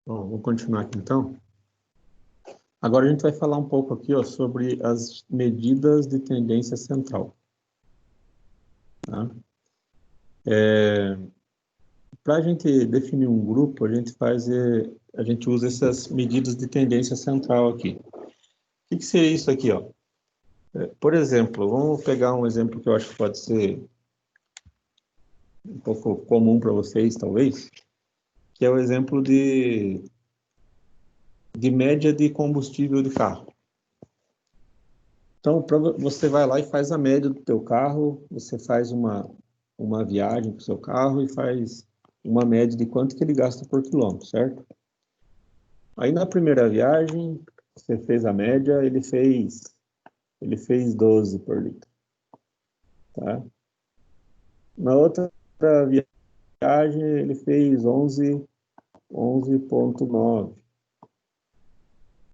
Bom, vou continuar aqui então. Agora a gente vai falar um pouco aqui, ó, sobre as medidas de tendência central. Tá? Para a gente definir um grupo, a gente usa essas medidas de tendência central aqui. O que seria isso aqui, ó? Por exemplo, vamos pegar um exemplo que eu acho que pode ser um pouco comum para vocês, talvez, que é o exemplo de média de combustível de carro. Então, você vai lá e faz a média do teu carro, você faz uma viagem com o seu carro e faz uma média de quanto que ele gasta por quilômetro, certo? Aí na primeira viagem, você fez a média, ele fez 12 por litro, tá? Na outra viagem, ele fez 11,9.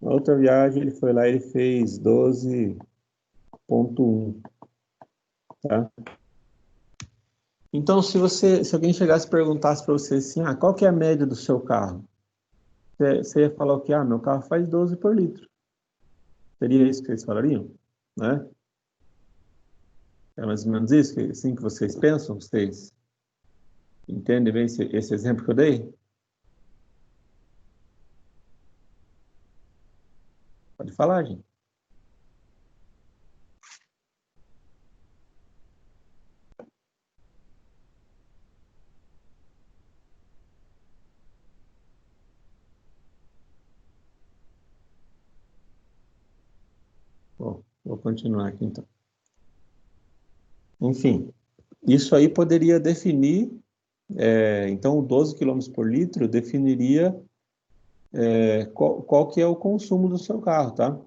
Na outra viagem, ele foi lá e ele fez 12,1, tá? Então, se alguém chegasse e perguntasse para você assim, qual que é a média do seu carro? Você ia falar o quê? Meu carro faz 12 por litro. Seria isso que vocês falariam, né? É mais ou menos isso, assim que vocês pensam? Vocês entendem bem esse exemplo que eu dei? Pode falar, gente. Bom, vou continuar aqui então. Enfim, isso aí poderia definir, então o 12 km por litro definiria qual que é o consumo do seu carro, tá?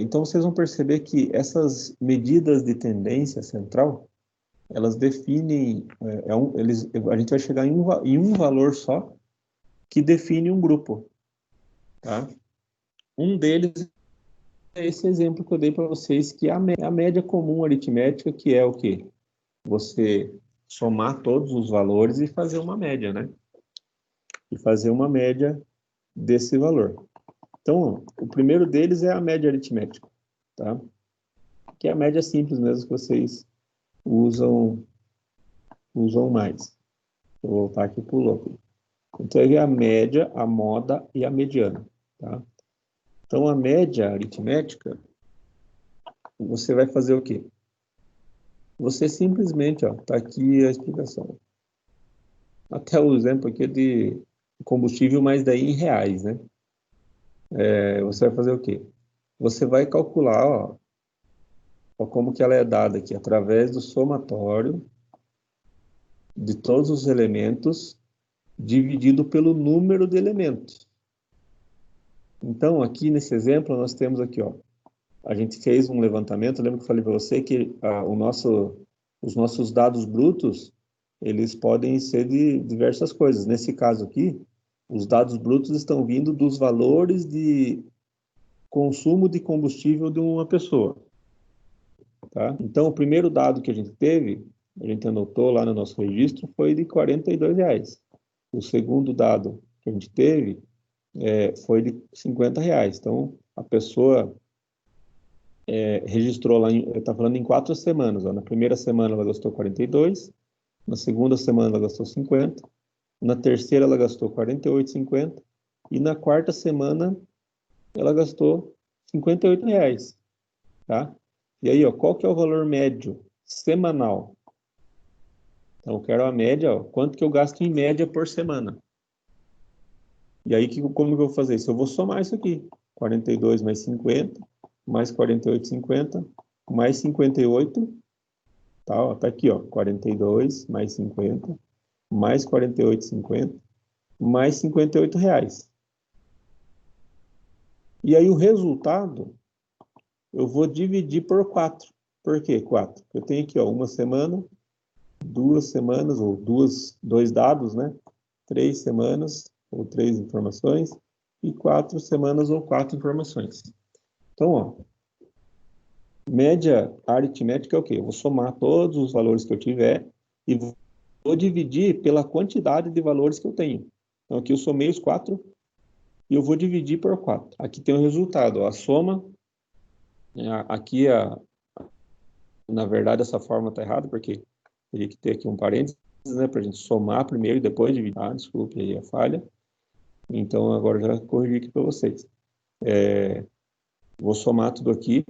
Então vocês vão perceber que essas medidas de tendência central, elas definem, a gente vai chegar em um valor só que define um grupo, tá? Um deles é esse exemplo que eu dei para vocês, que é a média comum aritmética, que é o quê? Você somar todos os valores e fazer uma média, né? E fazer uma média desse valor. Então, o primeiro deles é a média aritmética, tá? Que é a média simples mesmo que vocês usam mais. Vou voltar aqui para o louco. Então, é a média, a moda e a mediana, tá? Então, a média aritmética, você vai fazer o quê? Você simplesmente, ó, tá aqui a explicação. Até o exemplo aqui é de combustível, mas daí em reais, né? Você vai fazer o quê? Você vai calcular, ó, como que ela é dada aqui, através do somatório de todos os elementos dividido pelo número de elementos. Então, aqui nesse exemplo, nós temos aqui, ó, a gente fez um levantamento, lembra que eu falei para você que os nossos dados brutos, eles podem ser de diversas coisas. Nesse caso aqui, os dados brutos estão vindo dos valores de consumo de combustível de uma pessoa, tá? Então, o primeiro dado que a gente teve, a gente anotou lá no nosso registro, foi de R$ 42. O segundo dado que a gente teve foi de R$ 50. Então, a pessoa registrou lá, está falando em 4 semanas. Ó. Na primeira semana ela gastou 42, na segunda semana ela gastou 50, na terceira ela gastou 48,50 e na quarta semana ela gastou R$ 58, tá? E aí, ó, qual que é o valor médio semanal? Então, eu quero a média, ó, quanto que eu gasto em média por semana. E aí, como que eu vou fazer isso? Eu vou somar isso aqui. 42 mais 50, mais 48,50, mais 58, tá, ó, tá aqui, ó, 42 mais 50, mais 48,50, mais R$ 58. E aí, o resultado, eu vou dividir por 4. Por quê 4? Eu tenho aqui, ó, uma semana, 2 semanas, ou dois dados, né? 3 semanas, ou 3 informações, e 4 semanas, ou 4 informações. Então, ó, média aritmética é o quê? Eu vou somar todos os valores que eu tiver e vou dividir pela quantidade de valores que eu tenho. Então, aqui eu somei os 4 e eu vou dividir por 4. Aqui tem o resultado, ó, a soma. Aqui, na verdade, essa forma está errada, porque teria que ter aqui um parênteses, né, para a gente somar primeiro e depois dividir. Desculpe aí a falha. Então, agora eu já corrigi aqui para vocês. Vou somar tudo aqui,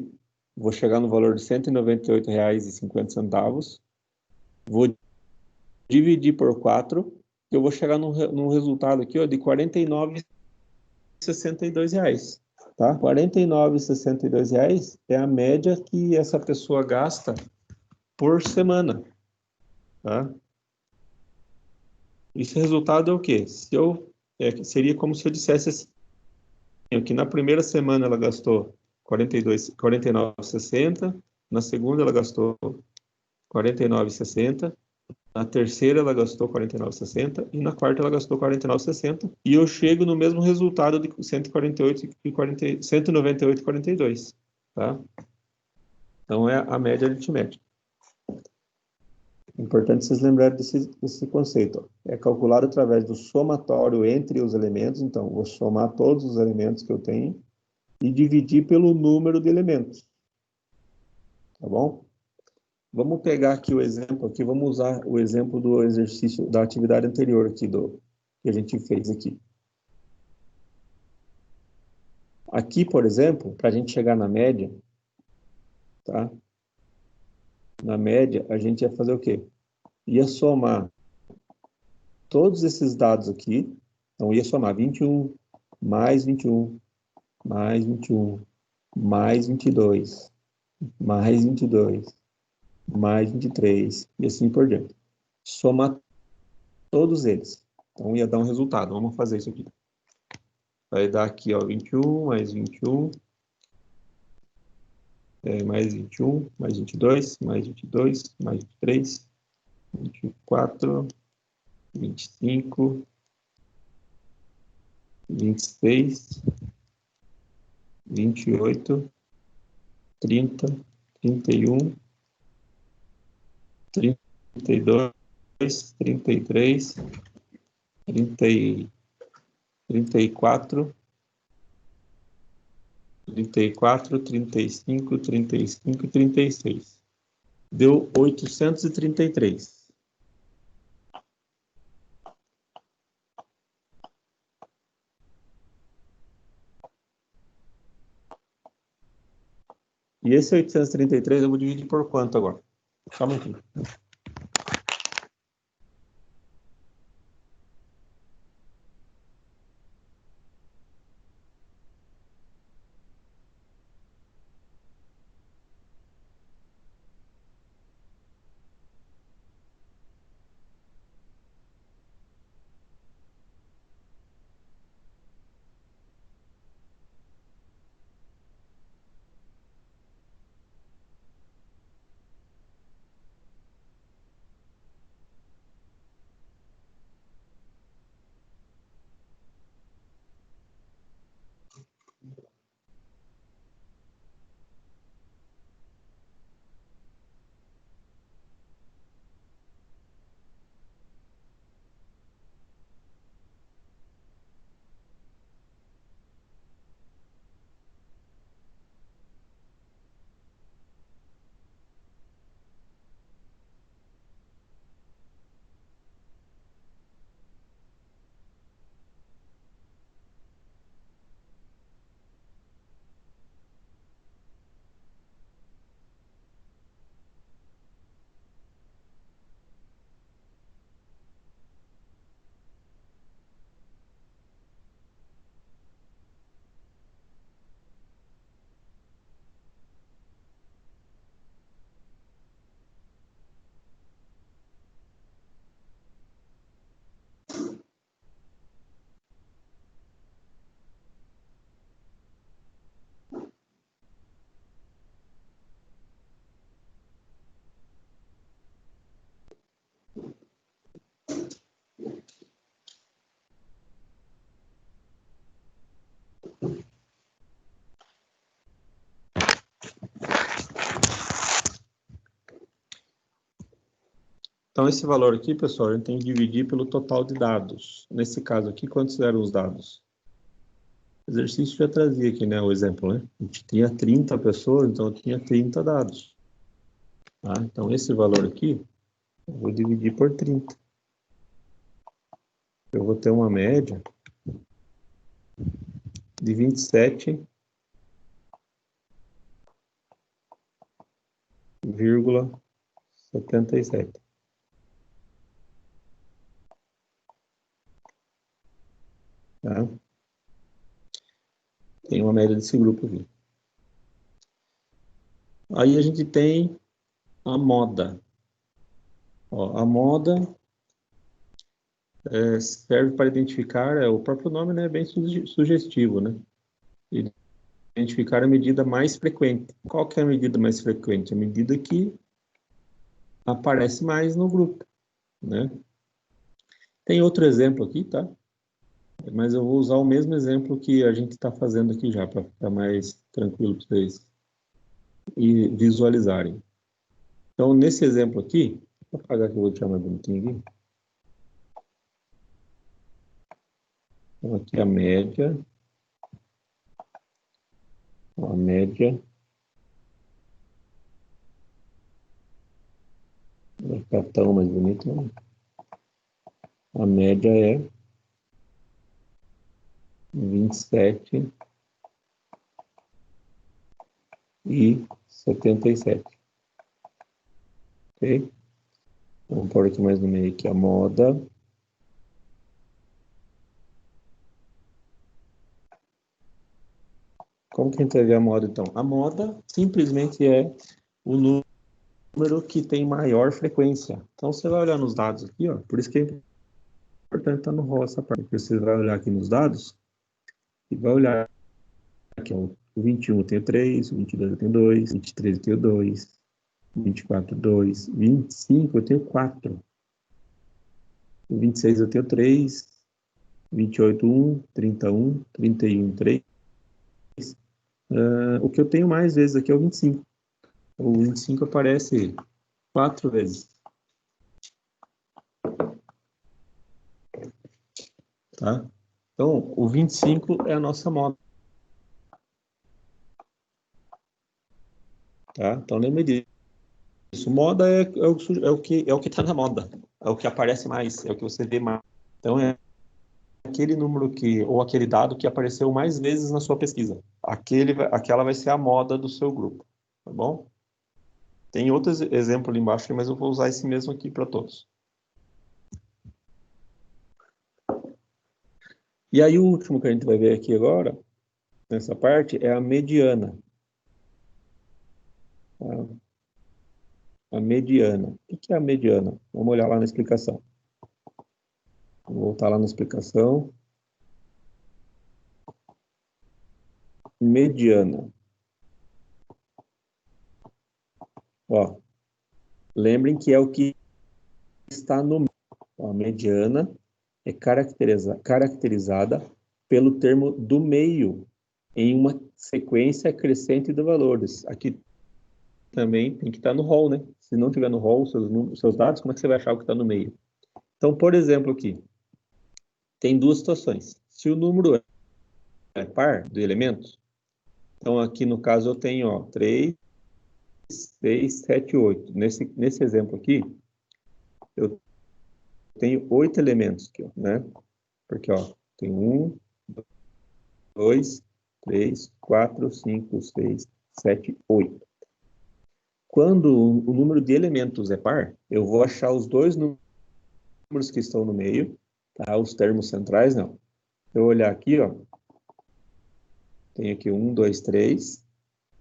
vou chegar no valor de R$ 198,50. Vou dividir por 4, eu vou chegar num resultado aqui, ó, de R$ 49,62. Tá? R$ 49,62 é a média que essa pessoa gasta por semana. Tá? Esse resultado é o quê? Seria como se eu dissesse assim, que na primeira semana ela gastou 49,60, na segunda ela gastou 49,60, na terceira ela gastou 49,60 e na quarta ela gastou 49,60 e eu chego no mesmo resultado de 198,42, tá? Então é a média aritmética. Importante vocês lembrarem desse conceito. Ó. É calculado através do somatório entre os elementos, então vou somar todos os elementos que eu tenho e dividir pelo número de elementos. Tá bom? Vamos pegar aqui o exemplo, aqui, vamos usar o exemplo do exercício, da atividade anterior aqui, que a gente fez aqui. Aqui, por exemplo, para a gente chegar na média, tá? Na média, a gente ia fazer o quê? Ia somar todos esses dados aqui, então ia somar 21, mais 21, mais 21, mais 22, mais 22, mais 23, e assim por diante. Somar todos eles. Então, ia dar um resultado. Vamos fazer isso aqui. Vai dar aqui, ó, 21, mais 21, mais 21, mais 22, mais 22, mais 23, 24, 25, 26, 28, 30, 31, 32, 33, 34, 34, 35, 35 e 36. Deu 833. E esse 833 eu vou dividir por quanto agora? Calma aqui. Então, esse valor aqui, pessoal, a gente tem que dividir pelo total de dados. Nesse caso aqui, quantos eram os dados? O exercício já trazia aqui, né, o exemplo, né? A gente tinha 30 pessoas, então eu tinha 30 dados. Tá? Então, esse valor aqui, eu vou dividir por 30. Eu vou ter uma média de 27,77. Tá? Tem uma média desse grupo aqui. Aí a gente tem a moda. Ó, a moda serve para identificar, o próprio nome, né, é bem sugestivo, né? Identificar a medida mais frequente. Qual que é a medida mais frequente? A medida que aparece mais no grupo, né? Tem outro exemplo aqui, tá? Mas eu vou usar o mesmo exemplo que a gente está fazendo aqui já, para ficar mais tranquilo para vocês e visualizarem. Então, nesse exemplo aqui, vou apagar que eu vou deixar mais bonitinho aqui. Então, aqui a média. A média. Vai ficar tão mais bonito, né? A média é 27,77. Ok? Vamos pôr aqui mais no meio aqui a moda. Como que a gente vai ver a moda, então? A moda simplesmente é o número que tem maior frequência. Então, você vai olhar nos dados aqui, ó. Por isso que é importante estar no rol essa parte. Porque você vai olhar aqui nos dados e vai olhar aqui, ó. O 21 eu tenho 3, o 22 eu tenho 2, o 23 eu tenho 2, o 24 2, 25 eu tenho 4. O 26 eu tenho 3, 28 1, 31, 31 3. O que eu tenho mais vezes aqui é o 25. O 25 aparece 4 vezes. Tá? Então, o 25 é a nossa moda. Tá? Então, lembre disso. Moda é o que está na moda. É o que aparece mais, é o que você vê mais. Então, é aquele número ou aquele dado que apareceu mais vezes na sua pesquisa. Aquela vai ser a moda do seu grupo. Tá bom? Tem outros exemplos ali embaixo, mas eu vou usar esse mesmo aqui para todos. E aí, o último que a gente vai ver aqui agora, nessa parte, é a mediana. A mediana. O que é a mediana? Vamos olhar lá na explicação. Vou voltar lá na explicação. Mediana. Ó, lembrem que é o que está no meio. A mediana é caracterizada pelo termo do meio em uma sequência crescente de valores. Aqui também tem que estar no rol, né? Se não tiver no rol seus dados, como é que você vai achar o que está no meio? Então, por exemplo, aqui, tem duas situações. Se o número é par de elementos, então aqui no caso eu tenho, ó, 3, 6, 7, 8. Nesse exemplo aqui, eu tenho 8 elementos aqui, ó, né? Porque, ó, tem 1, 2, 3, 4, 5, 6, 7, 8. Quando o número de elementos é par, eu vou achar os dois números que estão no meio, tá? Os termos centrais, não. Eu olhar aqui, ó, tem aqui 1, 2, 3,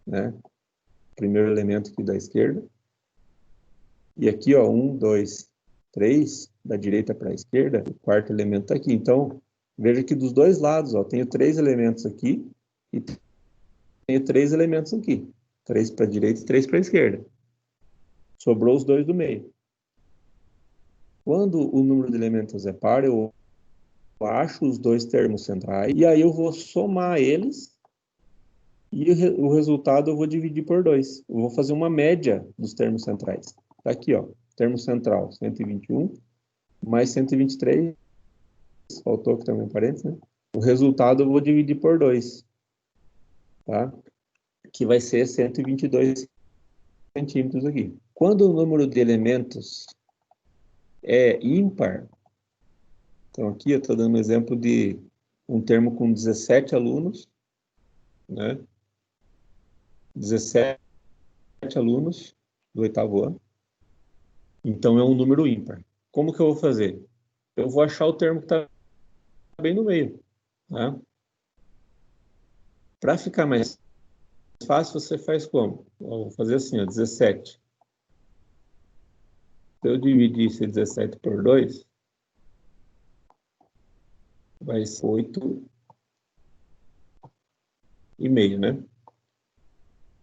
né? Primeiro elemento aqui da esquerda. E aqui, ó, 1, 2, 3, da direita para a esquerda, o quarto elemento está aqui. Então, veja que dos dois lados, ó, tenho 3 elementos aqui e tenho 3 elementos aqui. 3 para a direita e 3 para a esquerda. Sobrou os dois do meio. Quando o número de elementos é par, eu acho os dois termos centrais e aí eu vou somar eles e o resultado eu vou dividir por 2. Eu vou fazer uma média dos termos centrais. Tá aqui, ó. termo central, 121, mais 123, faltou aqui também um parênteses, né? O resultado eu vou dividir por 2, tá? Que vai ser 122 centímetros aqui. Quando o número de elementos é ímpar, então aqui eu estou dando um exemplo de um termo com 17 alunos, né? 17 alunos do 8º ano. Então é um número ímpar. Como que eu vou fazer? Eu vou achar o termo que está bem no meio, tá? Para ficar mais fácil, você faz como? Eu vou fazer assim, ó, 17. Se eu dividir esse 17 por 2, vai ser 8,5, né?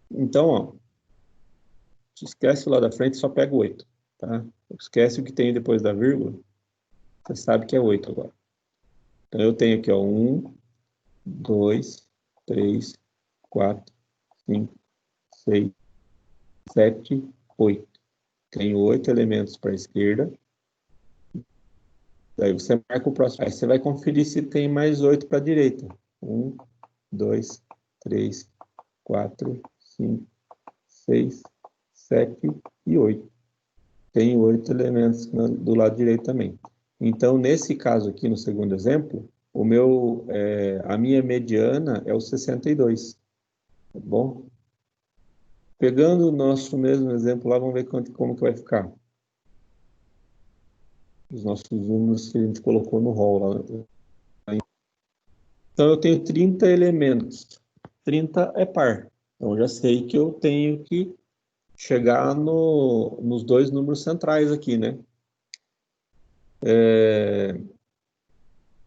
Então, ó, esquece lá da frente, só pega o 8, tá? Esquece o que tem depois da vírgula, você sabe que é 8 agora. Então, eu tenho aqui, ó, 1, 2, 3, 4, 5, 6, 7, 8. Tenho 8 elementos para a esquerda. Daí você marca o próximo. Aí você vai conferir se tem mais 8 para a direita. 1, 2, 3, 4, 5, 6, 7 e 8. Tem 8 elementos do lado direito também. Então, nesse caso aqui, no segundo exemplo, a minha mediana é o 62. Tá bom? Pegando o nosso mesmo exemplo lá, vamos ver como que vai ficar. Os nossos números que a gente colocou no rol lá. Então, eu tenho 30 elementos. 30 é par. Então, eu já sei que eu tenho que chegar nos dois números centrais aqui, né?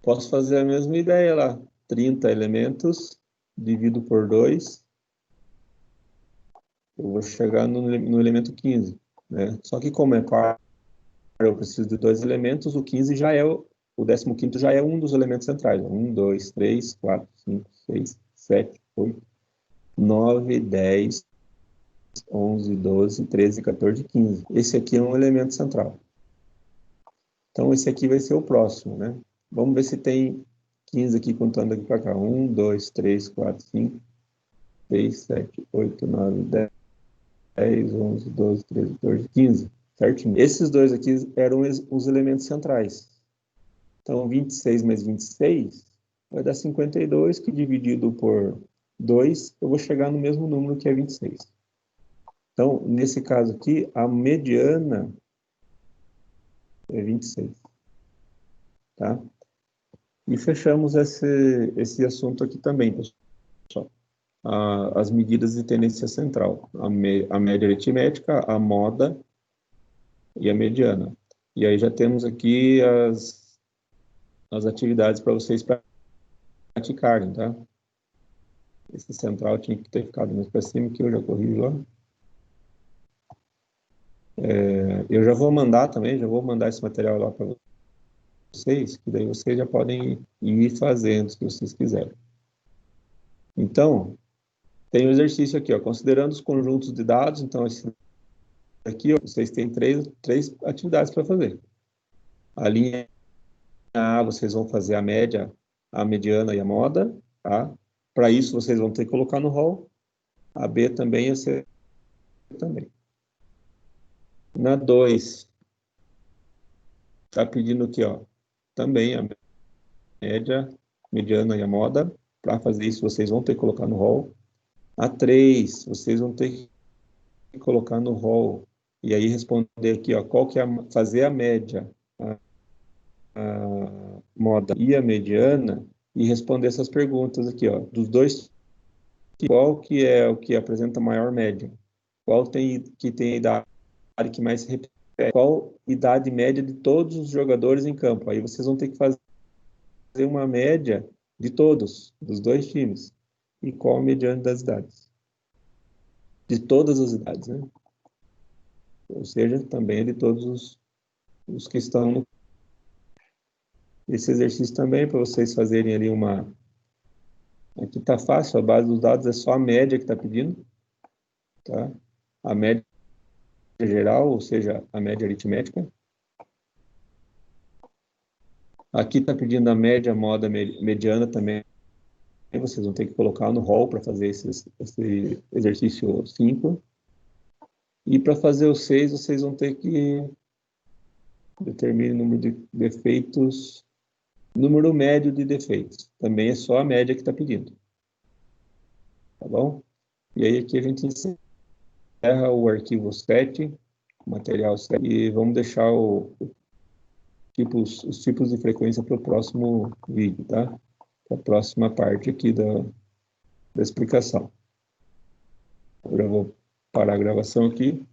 Posso fazer a mesma ideia lá. 30 elementos, divido por 2, eu vou chegar no elemento 15, né? Só que como é par, eu preciso de 2 elementos, o 15 já é o 15º já é um dos elementos centrais. 1, 2, 3, 4, 5, 6, 7, 8, 9, 10, 11, 12, 13, 14, 15. Esse aqui é um elemento central. Então, esse aqui vai ser o próximo, né? Vamos ver se tem 15 aqui, contando aqui para cá. 1, 2, 3, 4, 5, 6, 7, 8, 9, 10, 11, 12, 13, 14, 15. Certinho. Esses dois aqui eram os elementos centrais. Então, 26 mais 26 vai dar 52, que dividido por 2, eu vou chegar no mesmo número que é 26. Então, nesse caso aqui, a mediana é 26. Tá? E fechamos esse assunto aqui também, pessoal. As medidas de tendência central, a média aritmética, a moda e a mediana. E aí já temos aqui as atividades para vocês praticarem, tá? Esse central tinha que ter ficado mais para cima, que eu já corrijo lá. Eu já vou mandar também, já vou mandar esse material lá para vocês, que daí vocês já podem ir fazendo, se vocês quiserem. Então, tem o exercício aqui, ó, considerando os conjuntos de dados, então esse aqui, ó, vocês têm três atividades para fazer. A linha A, vocês vão fazer a média, a mediana e a moda, tá? Para isso, vocês vão ter que colocar no rol. A B também e a C também. Na 2, está pedindo aqui, ó, também a média, mediana e a moda. Para fazer isso, vocês vão ter que colocar no rol. A 3, vocês vão ter que colocar no rol. E aí responder aqui, ó, qual que é fazer a média, a moda e a mediana, e responder essas perguntas aqui, ó, dos dois, qual que é o que apresenta maior média? Qual que tem a idade que mais se repete? Qual idade média de todos os jogadores em campo? Aí vocês vão ter que fazer uma média de todos, dos dois times. E qual a mediana das idades? De todas as idades, né? Ou seja, também é de todos os que estão no... Esse exercício também, para vocês fazerem ali uma... Aqui está fácil, a base dos dados é só a média que está pedindo, tá? A média geral, ou seja, a média aritmética. Aqui está pedindo a média, moda, mediana também. Vocês vão ter que colocar no rol para fazer esse exercício 5. E para fazer o 6, vocês vão ter que determinar o número de defeitos, número médio de defeitos. Também é só a média que está pedindo. Tá bom? E aí aqui a gente encerra o arquivo 7, o material 7, e vamos deixar os tipos de frequência para o próximo vídeo, tá? Para a próxima parte aqui da explicação. Agora eu vou parar a gravação aqui.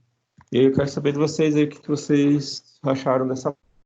E aí eu quero saber de vocês aí o que vocês acharam dessa